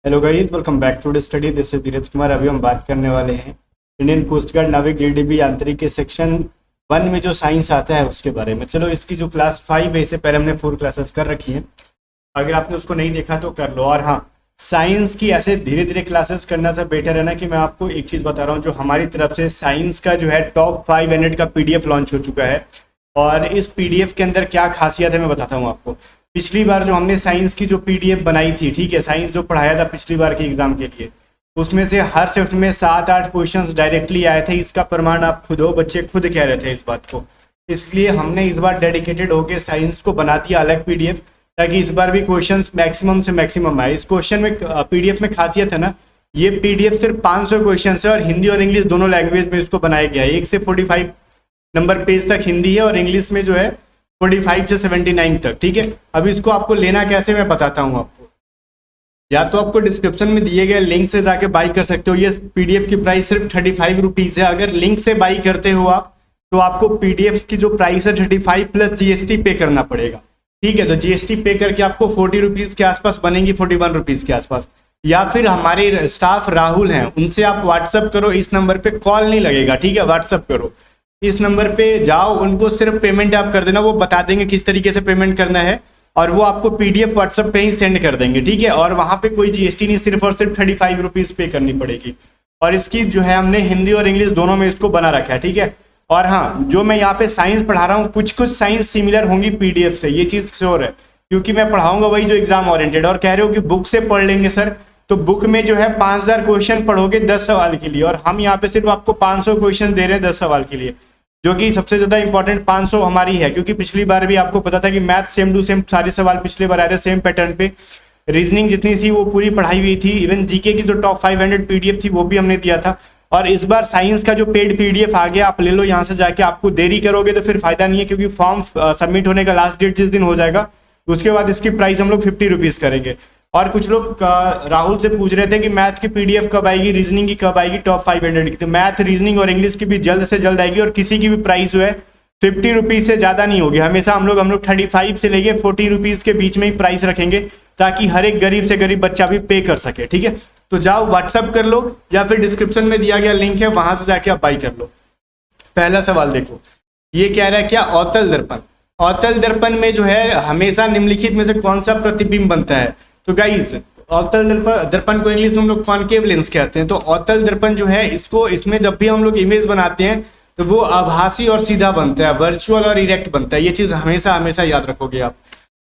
Hello guys, welcome back to the study. This is Dheeraj Kumar. अभी हम बात करने वाले हैं Indian Coast Guard Navik GDB Yantrik के सेक्शन 1 में जो साइंस आता है उसके बारे में। चलो, इसकी जो क्लास 5 है, इससे पहले हमने 4 क्लासेस कर रखी हैं। अगर आपने उसको नहीं देखा तो कर लो। और हाँ, साइंस की ऐसे धीरे धीरे क्लासेस करना से बेटर है ना कि मैं आपको एक चीज़ बता रहा हूँ। जो हमारी तरफ से साइंस का जो है टॉप 5 यूनिट का PDF लॉन्च हो चुका है। और इस PDF के अंदर क्या खासियत है मैं बताता हूँ आपको। पिछली बार जो हमने साइंस की जो PDF बनाई थी, ठीक है, साइंस जो पढ़ाया था पिछली बार के एग्जाम के लिए, उसमें से हर शिफ्ट में 7-8 क्वेश्चंस डायरेक्टली आए थे। इसका प्रमाण आप खुद हो, बच्चे खुद कह रहे थे इस बात को। इसलिए हमने इस बार डेडिकेटेड होकर साइंस को बना दिया अलग PDF, ताकि इस बार भी क्वेश्चंस मैक्सिमम से मैक्सिमम आए। इस क्वेश्चन में PDF में खासियत है ना, ये PDF सिर्फ 500 क्वेश्चन है और हिंदी और इंग्लिश दोनों लैंग्वेज में इसको बनाया गया है। 1 से 45 नंबर पेज तक हिंदी है और इंग्लिश में जो है 45 से 79 तक, ठीक है। अभी इसको आपको लेना कैसे मैं बताता हूँ आपको। या तो आपको डिस्क्रिप्शन में दिए गए लिंक से जाके बाई कर सकते हो। ये PDF की प्राइस सिर्फ 35 रुपीज़ है। अगर लिंक से बाई करते हो आप तो आपको PDF की जो प्राइस है 35 प्लस GST पे करना पड़ेगा, ठीक है। तो GST पे करके आपको 40 रुपीज़ के आसपास बनेंगी, 41 रुपीज़ के आसपास। या फिर हमारे स्टाफ राहुल हैं, उनसे आप व्हाट्सअप करो। इस नंबर पे कॉल नहीं लगेगा, ठीक है, व्हाट्सअप करो। इस नंबर पे जाओ, उनको सिर्फ पेमेंट आप कर देना, वो बता देंगे किस तरीके से पेमेंट करना है और वो आपको PDF व्हाट्सएप पे ही सेंड कर देंगे, ठीक है। और वहाँ पे कोई GST नहीं, सिर्फ और सिर्फ 35 रुपीज़ पे करनी पड़ेगी। और इसकी जो है हमने हिंदी और इंग्लिश दोनों में इसको बना रखा है, ठीक है। और हाँ, जो मैं यहाँ पे साइंस पढ़ा रहा हूँ, कुछ कुछ साइंस सिमिलर होंगी PDF से, ये चीज़ श्योर है, क्योंकि मैं पढ़ाऊंगा वही जो एग्जाम ओरिएंटेड। और कह रहे हो कि बुक से पढ़ लेंगे सर, तो बुक में जो है 5000 क्वेश्चन पढ़ोगे 10 सवाल के लिए, और हम यहाँ पे सिर्फ आपको 500 क्वेश्चन दे रहे हैं 10 सवाल के लिए, जो कि सबसे ज्यादा इंपॉर्टेंट 500 हमारी है। क्योंकि पिछली बार भी आपको पता था कि मैथ सेम टू सेम सारे सवाल पिछले बार आए थे सेम पैटर्न पे। रीजनिंग जितनी थी वो पूरी पढ़ाई हुई थी। इवन जीके की जो टॉप 500 PDF थी वो भी हमने दिया था। और इस बार साइंस का जो पेड PDF आ गया, आप ले लो यहाँ से जाके। आपको देरी करोगे तो फिर फायदा नहीं है, क्योंकि फॉर्म सबमिट होने का लास्ट डेट जिस दिन हो जाएगा उसके बाद इसकी प्राइस हम लोग 50 रुपीज़ करेंगे। और कुछ लोग राहुल से पूछ रहे थे कि मैथ की PDF कब आएगी, रीजनिंग की कब आएगी, टॉप 500 की। तो मैथ, रीजनिंग और इंग्लिश की भी जल्द से जल्द आएगी। और किसी की भी प्राइस जो है 50 रुपीज़ से ज़्यादा नहीं होगी। हमेशा हम लोग 35 से लेके 40 रुपीज़ के बीच में ही प्राइस रखेंगे, ताकि हर एक गरीब से गरीब बच्चा भी पे कर सके, ठीक है। तो जाओ व्हाट्सअप कर लो, या फिर डिस्क्रिप्शन में दिया गया लिंक है, वहां से जाके आप बाई कर लो। पहला सवाल देखो, ये कह रहा है क्या, अवतल दर्पण। अवतल दर्पण में जो है हमेशा निम्नलिखित में से कौन सा प्रतिबिंब बनता है। तो गाइस, अवतल दर्पण को इंग्लिश में हम लोग कॉनकेव लेंस कहते हैं। तो अवतल दर्पण जो है, इसमें जब भी हम लोग इमेज बनाते हैं तो वो आभासी और सीधा बनता है, वर्चुअल और इरेक्ट बनता है। ये चीज हमेशा हमेशा याद रखोगे आप।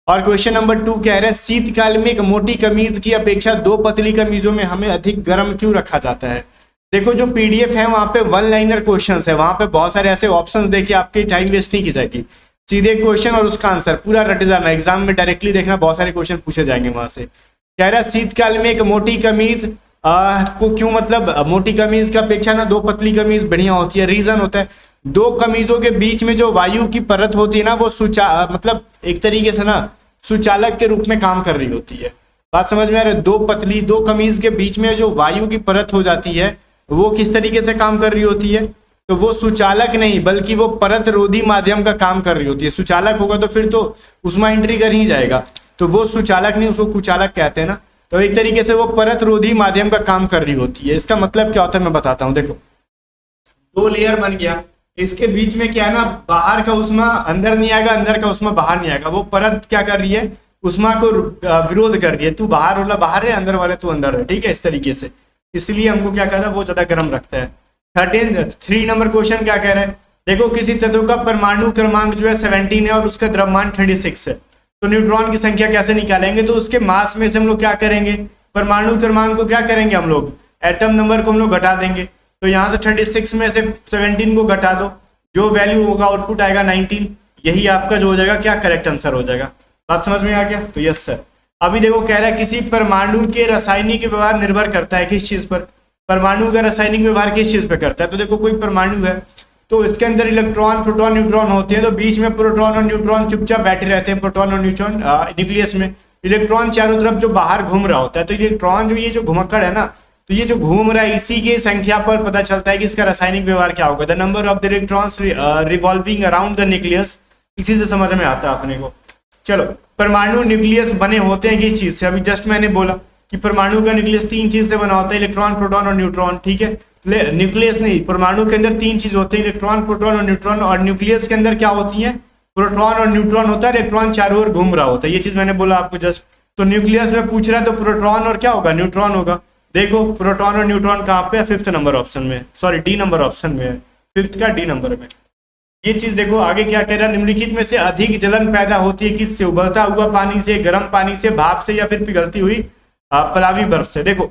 और क्वेश्चन नंबर 2 कह रहे हैं, शीतकाल में एक मोटी कमीज की अपेक्षा 2 पतली कमीजों में हमें अधिक गर्म क्यों रखा जाता है। देखो, जो PDF है वहां पे 1 लाइनर क्वेश्चन है, वहां पे बहुत सारे ऐसे ऑप्शन देखिए, आपकी टाइम वेस्ट नहीं की जाएगी। सीधे क्वेश्चन और उसका आंसर पूरा रट जाना, एग्जाम में डायरेक्टली देखना, बहुत सारे क्वेश्चन पूछे जाएंगे वहां से। कह रहा है शीतकाल में एक मोटी कमीज को क्यों, मतलब मोटी कमीज की अपेक्षा ना 2 पतली कमीज बढ़िया होती है। रीजन होता है, 2 कमीजों के बीच में जो वायु की परत होती है ना, वो मतलब एक तरीके से ना सुचालक के रूप में काम कर रही होती है। बात समझ में आ रही है। 2 कमीज के बीच में जो वायु की परत हो जाती है वो किस तरीके से काम कर रही होती है, तो वो सुचालक नहीं बल्कि वो परत रोधी माध्यम का काम कर रही होती है। सुचालक होगा तो फिर तो उसमें एंट्री कर ही जाएगा, तो वो सुचालक नहीं, उसको कुचालक कहते हैं ना। तो एक तरीके से वो परत रोधी माध्यम का काम कर रही होती है। इसका मतलब क्या होता है मैं बताता हूँ। देखो, 2 लेयर बन गया, इसके बीच में क्या है ना, बाहर का उष्मा अंदर नहीं आएगा, अंदर का उष्मा बाहर नहीं आएगा। वो परत क्या कर रही है, उष्मा को विरोध कर रही है। तू बाहर वाला बाहर है, अंदर वाले तू अंदर है, ठीक है, इस तरीके से। इसलिए हमको क्या कहता है, वो ज्यादा गर्म रखता है। 3 नंबर क्वेश्चन क्या कह रहा है, देखो किसी तत्व का परमाणु क्रमांक जो है 17 है और उसका द्रव्यमान 36 है, तो न्यूट्रॉन की संख्या कैसे निकालेंगे। तो उसके मास में से हम लोग क्या करेंगे, परमाणु क्रमांक को क्या करेंगे, हम लोग एटम नंबर को हम लोग घटा देंगे। तो यहाँ से 36 में से 17 को घटा दो, जो वैल्यू होगा आउटपुट आएगा 19। यही आपका जो हो जाएगा क्या, करेक्ट आंसर हो जाएगा। बात समझ में आ गया। तो यस सर। अभी देखो, कह रहा है किसी परमाणु के रासायनिक व्यवहार निर्भर करता है किस चीज पर। परमाणु का रासायनिक व्यवहार किस चीज पर करता है। तो देखो, कोई परमाणु है तो इसके अंदर इलेक्ट्रॉन, प्रोटॉन, न्यूट्रॉन होते हैं। तो बीच में प्रोटॉन और न्यूट्रॉन चुपचाप बैठे रहते हैं, प्रोटॉन और न्यूट्रॉन न्यूक्लियस में। इलेक्ट्रॉन चारों तरफ जो बाहर घूम रहा होता है। तो इलेक्ट्रॉन जो ये जो घुमक्कड़ है ना, तो ये जो घूम रहा है, इसी के संख्या पर पता चलता है कि इसका रासायनिक व्यवहार क्या होगा। The number of the electrons revolving around the nucleus, इसी से समझ में आता है अपने को। चलो, परमाणु न्यूक्लियस बने होते हैं किस चीज से, अभी जस्ट मैंने बोला। कि परमाणु का न्यूक्लियस 3 चीज से बना होता है, इलेक्ट्रॉन, प्रोटॉन और न्यूट्रॉन। ठीक है, न्यूक्लियस नहीं, परमाणु के अंदर 3 चीज होती है, इलेक्ट्रॉन, प्रोटॉन और न्यूट्रॉन। और न्यूक्लियस के अंदर क्या होती है, प्रोटॉन और न्यूट्रॉन होता है, इलेक्ट्रॉन चारों ओर घूम रहा होता है। ये चीज मैंने बोला आपको जस्ट। तो न्यूक्लियस में पूछ रहा है तो प्रोटॉन और क्या होगा, न्यूट्रॉन होगा। देखो प्रोटॉन और न्यूट्रॉन कहाँ पे है, 5th नंबर ऑप्शन में, सॉरी डी नंबर ऑप्शन में है, 5th का डी नंबर में। ये चीज देखो आगे क्या कह रहा है, निम्नलिखित में से अधिक जलन पैदा होती है किससे, उबलता हुआ पानी से, गर्म पानी से, भाप से, या फिर पिघलती हुई पलावी बर्फ से। देखो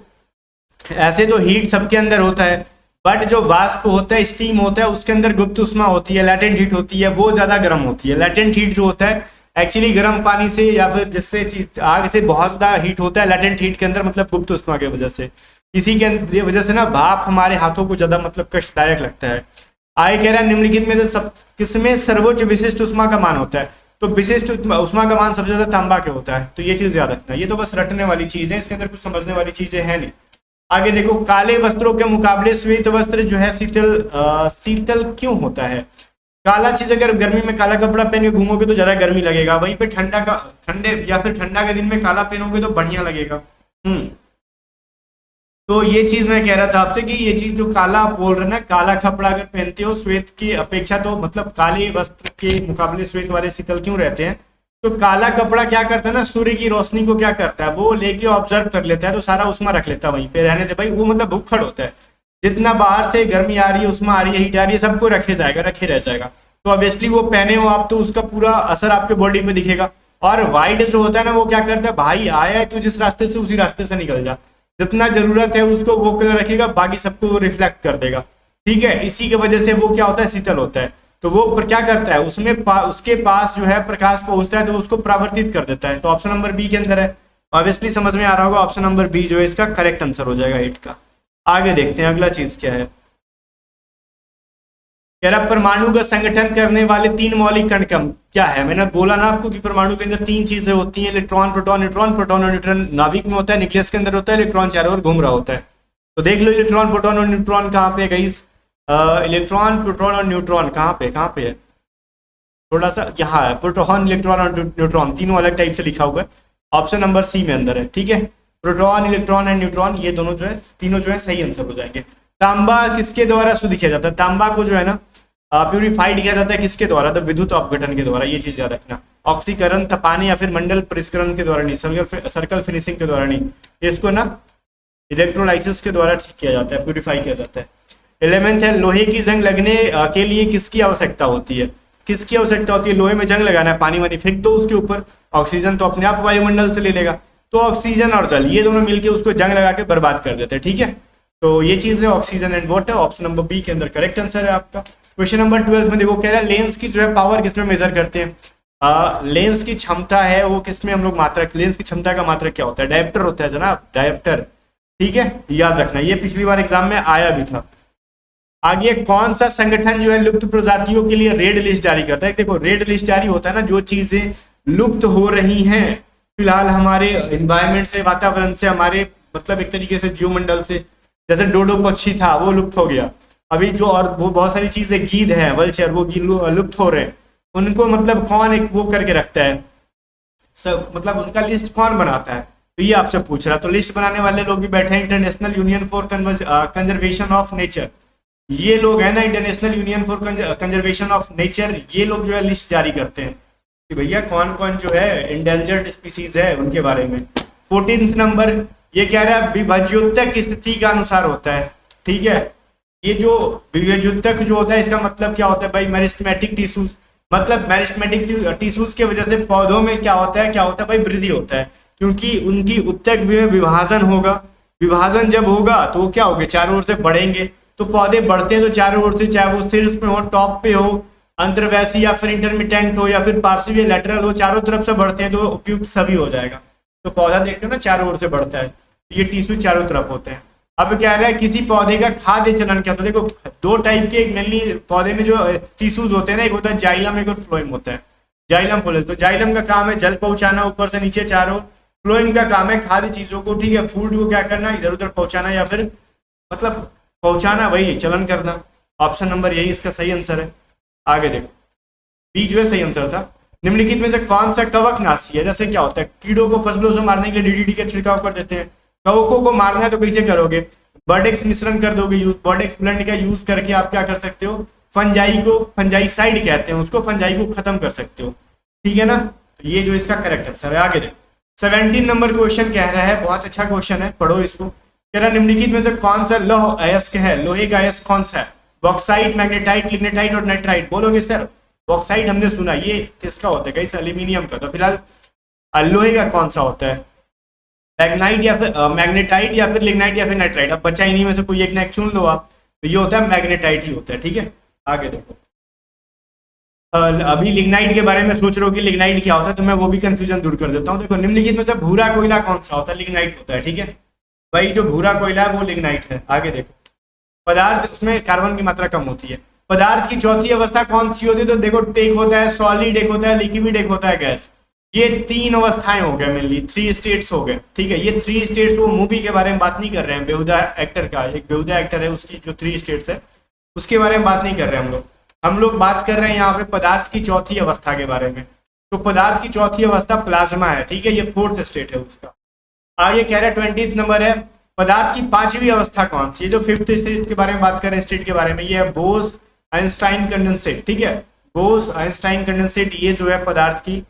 ऐसे तो हीट सबके अंदर होता है, बट जो वाष्प होता है, स्टीम होता है, उसके अंदर गुप्त उष्मा होती है, लैटेंट हीट होती है, वो ज्यादा गर्म होती है। लैटेंट हीट जो होता है एक्चुअली गर्म पानी से या फिर जिससे आग से बहुत ज्यादा हीट होता है लैटेंट हीट के अंदर, मतलब गुप्त उष्मा की वजह से। इसी के वजह से ना भाप हमारे हाथों को ज्यादा मतलब कष्टदायक लगता है। आगे कह रहा है निम्नलिखित में से सब किसमें सर्वोच्च विशिष्ट उष्मा का मान होता है, तो विशिष्ट उष्मा का मान सबसे ज्यादा तांबा के होता है। तो ये चीज याद रखना, ये तो बस रटने वाली चीज है, इसके अंदर कुछ समझने वाली चीजें है नहीं। आगे देखो, काले वस्त्रों के मुकाबले श्वेत वस्त्र जो है शीतल क्यों होता है। काला चीज अगर गर्मी में काला कपड़ा पहन के घूमोगे तो ज्यादा गर्मी लगेगा, वहीं पे ठंडे या फिर ठंडा के दिन में काला पहनोगे तो बढ़िया लगेगा। तो ये चीज मैं कह रहा था आपसे कि ये चीज जो काला आप बोल रहे ना, काला कपड़ा अगर पहनते हो श्वेत की अपेक्षा, तो मतलब काले वस्त्र के मुकाबले श्वेत वाले शीतल क्यों रहते हैं। तो काला कपड़ा क्या करता है ना, सूर्य की रोशनी को क्या करता है, वो लेके ऑब्जर्व कर लेता है, तो सारा उष्मा रख लेता है वहीं पे, रहने दे भाई, वो मतलब भूखड़ होता है। जितना बाहर से गर्मी आ रही है, उष्मा आ रही है, हीट आ रही है, सबको रखे जाएगा, रखे रह जाएगा। तो ऑब्वियसली वो पहने हो आप तो उसका पूरा असर आपके बॉडी पे दिखेगा। और व्हाइट जो होता है ना, वो क्या करता है, भाई आया है तो जिस रास्ते से उसी रास्ते से निकल जा, जितना जरूरत है उसको वो कलर रखेगा, बाकी सबको रिफ्लेक्ट कर देगा। ठीक है, इसी की वजह से वो क्या होता है, शीतल होता है। तो वो पर क्या करता है, उसमें उसके पास जो है प्रकाश पहुंचता है तो उसको परावर्तित कर देता है। तो ऑप्शन नंबर बी के अंदर है। ऑब्वियसली समझ में आ रहा होगा, ऑप्शन नंबर बी जो है इसका करेक्ट आंसर हो जाएगा 8 का। आगे देखते हैं अगला चीज क्या है। कह रहा परमाणु का संगठन करने वाले 3 मौलिक कण क्या है। मैंने बोला ना आपको कि परमाणु के अंदर 3 चीजें होती हैं, इलेक्ट्रॉन, प्रोटॉन, न्यूट्रॉन। प्रोटॉन और न्यूट्रॉन नाभिक में होता है, न्यूक्लियस के अंदर होता है, इलेक्ट्रॉन चारों ओर घूम रहा होता है। तो देख लो इलेक्ट्रॉन, प्रोटॉन और न्यूट्रॉन कहाँ पे है। इलेक्ट्रॉन, प्रोटॉन और न्यूट्रॉन कहाँ पे है, थोड़ा सा यहाँ है, प्रोटॉन, इलेक्ट्रॉन और न्यूट्रॉन तीनों अलग टाइप से लिखा हुआ है। ऑप्शन नंबर सी में अंदर है। ठीक है, प्रोटॉन, इलेक्ट्रॉन एंड न्यूट्रॉन, ये दोनों जो है, तीनों जो है सही आंसर हो जाएंगे। तांबा किसके द्वारा शुद्ध किया जाता है, तांबा को जो है ना प्यूरिफाइड किया जाता है किसके द्वारा, तो विद्युत अपघटन के द्वारा। ये चीज याद रखना, ऑक्सीकरण, तपाने या फिर मंडल परिष्करण के द्वारा नहीं, सर्कल फिनिशिंग के द्वारा नहीं, इसको ना इलेक्ट्रोलाइसिस के द्वारा ठीक किया जाता है, प्यूरिफाई किया जाता है। 11th है, लोहे की जंग लगने के लिए किसकी आवश्यकता होती है। किसकी आवश्यकता होती है, लोहे में जंग लगाना है, पानी वानी फेंक दो उसके ऊपर, ऑक्सीजन तो अपने आप वायुमंडल से ले लेगा। तो ऑक्सीजन और जल ये दोनों मिलकर उसको जंग लगा के बर्बाद कर देते हैं। ठीक है, तो ये चीज है oxygen and water. Option number B के अंदर करेक्ट आंसर है आपका। क्वेश्चन नंबर 12 में देखो, कह रहा है लेंस की जो है पावर किसमें मेजर करते हैं। लेंस की क्षमता है वो किसमें हम लोग मात्रक, लेंस की क्षमता का मात्रक क्या होता है, डायप्टर होता है जनाब, डायप्टर। ठीक है, याद रखना, ये पिछली बार एग्जाम में आया भी था। आगे कौन सा संगठन जो है लुप्त प्रजातियों के लिए रेड लिस्ट जारी करता है। देखो रेड लिस्ट जारी होता है ना, जो चीजें लुप्त हो रही हैं फिलहाल हमारे इन्वायरमेंट से, वातावरण से, हमारे मतलब एक तरीके से जीवमंडल से। जैसे डोडो पक्षी था वो लुप्त हो गया, अभी जो और वो बहुत सारी चीजें, गीद है, वल्चर, वो लुप्त हो रहे हैं। उनको मतलब कौन एक वो करके रखता है सब, मतलब उनका लिस्ट कौन बनाता है, तो ये आपसे पूछ रहा। तो लिस्ट बनाने वाले लोग भी बैठे हैं, international union for conservation of nature. ये लोग है ना, international union for conservation of nature, ये लोग जो है लिस्ट जारी करते हैं कि भैया कौन कौन जो है इंडेंजर्ड स्पीसीज है उनके बारे में। 14th नंबर ये कह रहा है विभाज्योत्तक स्थिति के अनुसार होता है। ठीक है, ये जो विभाज्योत्तक जो होता है इसका मतलब क्या होता है भाई, मेरिस्टेमेटिक टिश्यूज, मतलब मेरिस्टेमेटिक टिश्यूज की वजह से पौधों में क्या होता है भाई, वृद्धि होता है, क्योंकि उनकी उत्तक में विभाजन होगा। विभाजन जब होगा तो वो क्या होगा, चारों ओर से बढ़ेंगे। तो पौधे बढ़ते हैं तो चारों ओर से, चाहे वो शीर्ष में हो, टॉप पे हो, अंतर्वैसी या फिर इंटरमिटेंट हो, या फिर पार्श्वीय लैटरल हो, चारों तरफ से बढ़ते हैं तो उपयुक्त सभी हो जाएगा। तो पौधा देखते हो ना चारों ओर से बढ़ता है, ये टिश्यू चारों तरफ होते हैं। अब क्या रहा है, किसी पौधे का खाद्य चलन क्या होता है। देखो 2 टाइप के मेनली पौधे में जो टिश्यूज होते हैं ना, एक होता है जाइलम, एक और फ्लोएम होता है। जाइलम फ्लोएम, तो जाइलम का काम है जल पहुंचाना ऊपर से नीचे चारों, फ्लोएम का काम है खाद्य चीजों को, ठीक है, फूड को क्या करना, इधर उधर पहुंचाना, या फिर मतलब पहुंचाना, वही चलन करना। ऑप्शन नंबर यही इसका सही आंसर है। आगे देखो, बी जो है सही आंसर था। निम्नलिखित में से कौन सा कवकनाशी है। जैसे क्या होता है, कीड़ों को फसलों से मारने के लिए डीडीटी का छिड़काव कर देते हैं, कवकों को मारना है तो कैसे करोगे, बर्डेक्स मिश्रण कर दोगे यूज, बर्डेक्स ब्लेंड का यूज करके आप क्या कर सकते हो, फंजाई को, फंजाइसाइड कहते हैं उसको, फंजाई को खत्म कर सकते हो, ठीक है ना। तो ये जो इसका करेक्ट आंसर है। आगे देखो 17 नंबर क्वेश्चन कह रहा है, बहुत अच्छा क्वेश्चन है, पढ़ो इसको। कह रहा निम्नलिखित में से कौन सा लौह अयस्क है, लोहे का अयस्क कौन सा है, बॉक्साइट, मैग्नेटाइट, लिग्नेटाइट और नाइट्राइट। बोलोगे सर बॉक्साइट हमने सुना, ये किसका होता है, कैसे, एल्यूमिनियम का। तो फिलहाल लोहे का कौन सा होता है, मैग्नाइट या फिर मैग्नेटाइट या फिर लिग्नाइट या फिर नाइट्राइट, अब बचा इन्हीं में से कोई एक ना एक चुन लो आप। तो ये होता है मैग्नेटाइट ही होता है, ठीक है। आगे देखो अभी लिग्नाइट के बारे में सोच रहे हो कि लिग्नाइट क्या होता है, तो मैं वो भी कंफ्यूजन दूर कर देता हूँ। देखो निम्नलिखित में से भूरा कोयला कौन सा होता है, लिग्नाइट होता है, ठीक है भाई, जो भूरा कोयला है वो लिग्नाइट है। आगे देखो पदार्थ, उसमें कार्बन की मात्रा कम होती है। पदार्थ की चौथी अवस्था कौन सी होती है, तो देखो एक होता है सॉलिड, एक होता है लिक्विड, एक होता है गैस। ये 3 अवस्थाएं हो गए, मेनली 3 स्टेट्स हो गए, ठीक है। ये 3 स्टेट्स, वो मूवी के बारे में बात नहीं कर रहे हैं, बेहुदा एक्टर का, एक बेहुदा एक्टर है उसकी जो 3 स्टेट्स है उसके बारे में बात नहीं कर रहे हैं हम लोग बात कर रहे हैं यहाँ पे पदार्थ की चौथी अवस्था के बारे में। तो पदार्थ की चौथी अवस्था प्लाज्मा है, ठीक है, ये 4th स्टेट है उसका। आगे कह रहा है 20 नंबर है, पदार्थ की 5वीं अवस्था कौन सी है, जो 5th स्टेट के बारे में बात कर रहे हैं, स्टेट के बारे में, ये है बोस आइंस्टाइन कंडेंसेट, ठीक है। बोस आइंस्टाइन कंडेंसेट, ये जो है पदार्थ की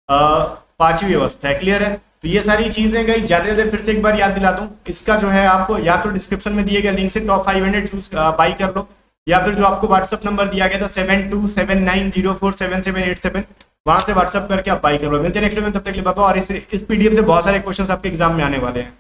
5वीं अवस्था है, क्लियर है। तो ये सारी चीजें गई, ज्यादा फिर से एक बार याद दिला दूं, इसका जो है आपको या तो डिस्क्रिप्शन में दिए गए लिंक से टॉप 500 चूज बाई कर लो, या फिर जो आपको व्हाट्सअप नंबर दिया गया था 7279047787, वहां से व्हाट्सअप करके आप बाई कर लो। मिलते हैं नेक्स्ट में, तब तक के लिए बाय। और इस पीडीएफ से बहुत सारे क्वेश्चंस आपके एग्जाम में आने वाले हैं।